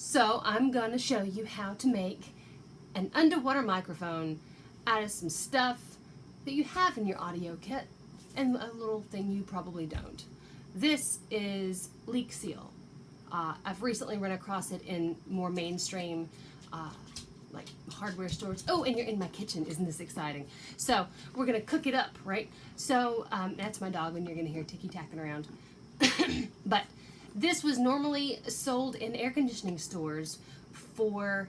So I'm going to show you how to make an underwater microphone out of some stuff that you have in your audio kit and a little thing you probably don't. This is leak seal. I've recently run across it in more mainstream like hardware stores. Oh, and you're in my kitchen. Isn't this exciting? So we're going to cook it up, right? So that's my dog when you're going to hear ticky-tacking around. But this was normally sold in air conditioning stores for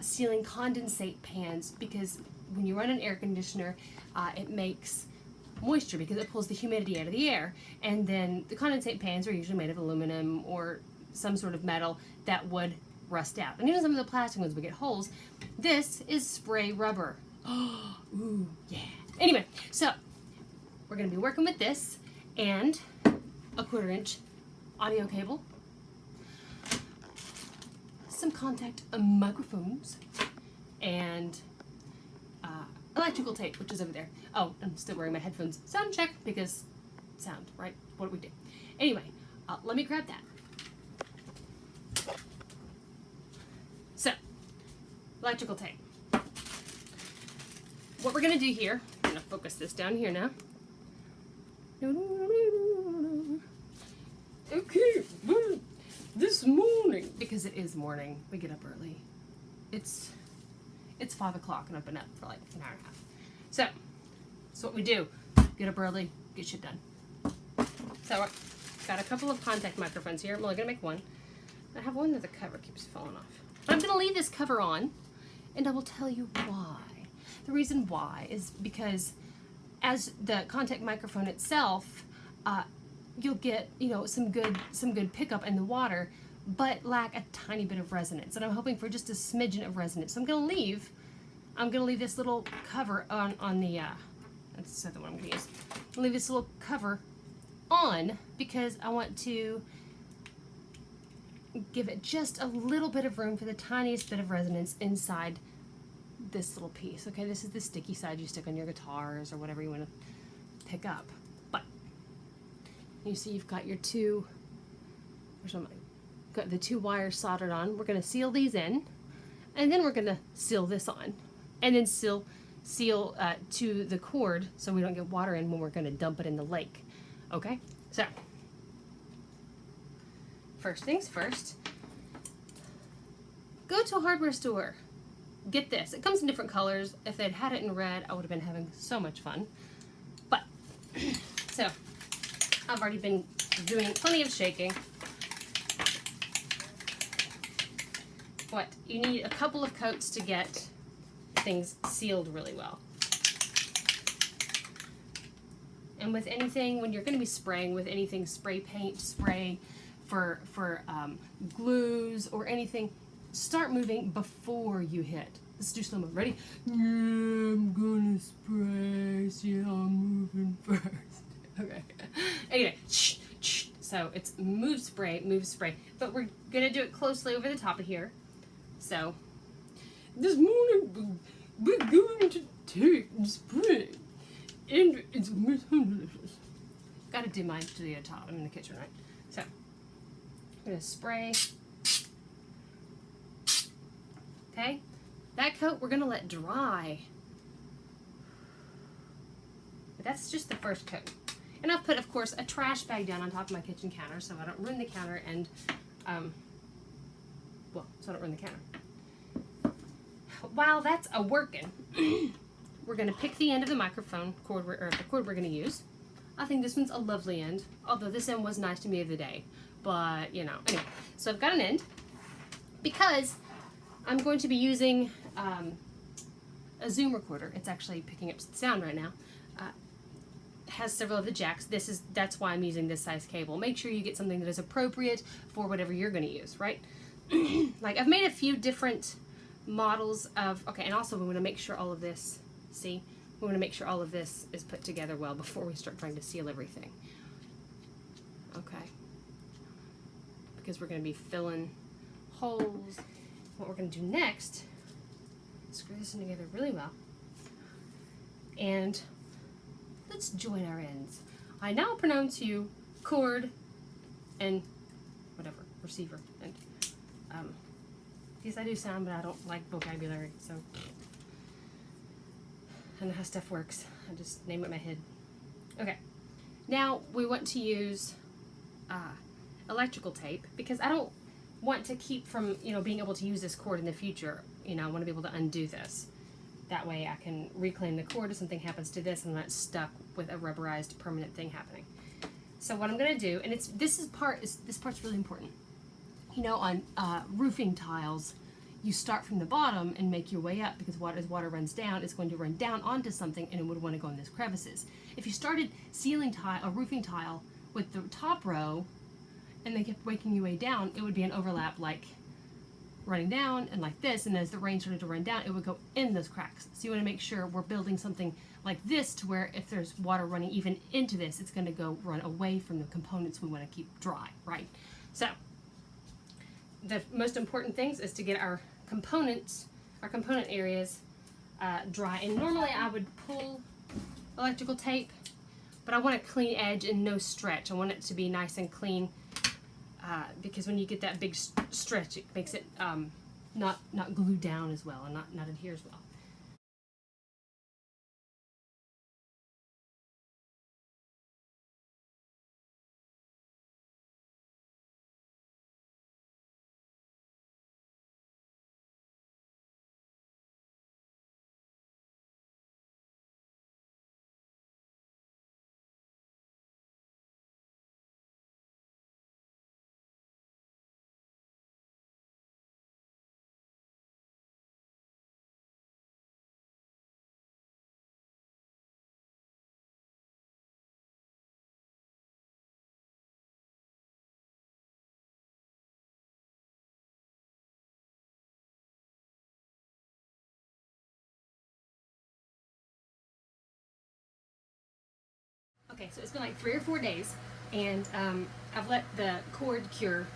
sealing condensate pans, because when you run an air conditioner, it makes moisture because it pulls the humidity out of the air. And then the condensate pans are usually made of aluminum or some sort of metal that would rust out. And even some of the plastic ones would get holes. This is spray rubber. Oh, ooh, yeah. Anyway, so we're going to be working with this and a 1/4-inch audio cable, some contact microphones, and electrical tape, which is over there. Oh, I'm still wearing my headphones. Sound check, because sound, right? What do we do? Anyway, let me grab that. So, electrical tape. What we're going to do here, I'm going to focus this down here now. Okay, this morning, because it is morning, we get up early. It's 5 o'clock and I've been up for like an hour and a half. So, that's what we do. Get up early, get shit done. So, I've got a couple of contact microphones here. I'm only going to make one. I have one that the cover keeps falling off. But I'm going to leave this cover on, and I will tell you why. The reason why is because as the contact microphone itself, you'll get, some good pickup in the water, but lack a tiny bit of resonance. And I'm hoping for just a smidgen of resonance. So I'm gonna leave this little cover on the that's the other one I'm gonna use. I'll leave this little cover on because I want to give it just a little bit of room for the tiniest bit of resonance inside this little piece. Okay, this is the sticky side you stick on your guitars or whatever you want to pick up. But you see you've got your got the 2 wires soldered on. We're going to seal these in, and then we're going to seal this on, and then seal to the cord so we don't get water in when we're going to dump it in the lake. Okay, so first things first, go to a hardware store. Get this. It comes in different colors. If they'd had it in red, I would have been having so much fun. But, so, I've already been doing plenty of shaking. What? You need a couple of coats to get things sealed really well. And with anything, when you're going to be spraying with anything, spray paint, spray for glues or anything, start moving before you hit. Let's do slow-mo. Ready? Yeah, I'm gonna spray. See how I'm moving first. Okay. Anyway, so it's move, spray, move, spray. But we're gonna do it closely over the top of here. So, this morning we're going to take and spray. And it's delicious. Gotta do mine to the top. I'm in the kitchen, right? So, I'm gonna spray. Okay, that coat we're going to let dry. But that's just the first coat. And I've put, of course, a trash bag down on top of my kitchen counter so I don't ruin the counter and, so I don't ruin the counter. While that's a-working, we're going to pick the end of the microphone cord, or the cord we're going to use. I think this one's a lovely end, although this end was nice to me the other day. But, anyway. So I've got an end because I'm going to be using a Zoom recorder. It's actually picking up sound right now. It has several of the jacks. That's why I'm using this size cable. Make sure you get something that is appropriate for whatever you're going to use, right? Like, I've made a few different models of, okay, and also we want to make sure all of this, we want to make sure all of this is put together well before we start trying to seal everything. Okay. Because we're going to be filling holes. What we're going to do next is screw this in together really well, and let's join our ends. I now pronounce you cord and whatever, receiver, and These I do sound, but I don't like vocabulary, so I know how stuff works. I just name it in my head. Okay, now we want to use electrical tape because I don't want to keep from, you know, being able to use this cord in the future. You know, I want to be able to undo this. That way I can reclaim the cord if something happens to this and I'm not stuck with a rubberized permanent thing happening. So what I'm going to do, and this part's really important. You know, on roofing tiles, you start from the bottom and make your way up because as water runs down, it's going to run down onto something and it would want to go in these crevices. If you started a roofing tile with the top row and they kept making your way down, it would be an overlap like running down and like this, and as the rain started to run down, it would go in those cracks. So you want to make sure we're building something like this to where if there's water running even into this, it's going to go run away from the components we want to keep dry, right? So the most important things is to get our component areas dry. And normally I would pull electrical tape, but I want a clean edge and no stretch. I want it to be nice and clean because when you get that big stretch, it makes it not glue down as well and not adhere as well. Okay, so it's been like 3 or 4 days, and I've let the cord cure.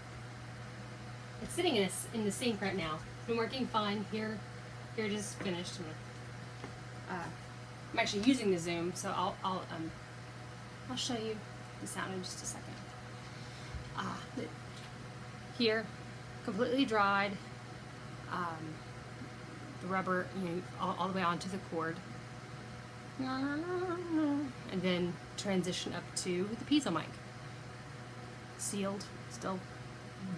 It's sitting in the sink right now. It's been working fine. Here it is finished. I'm actually using the zoom, so I'll show you the sound in just a second. Here, completely dried. The rubber, you know, all the way onto the cord. And then transition up to the piezo mic. Sealed, still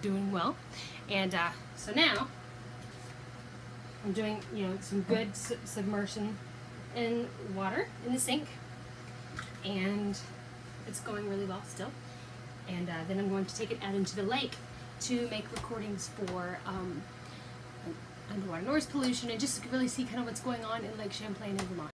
doing well. And so now I'm doing, you know, some good submersion in water in the sink, and it's going really well still. And then I'm going to take it out into the lake to make recordings for underwater noise pollution and just really see kind of what's going on in Lake Champlain in Vermont.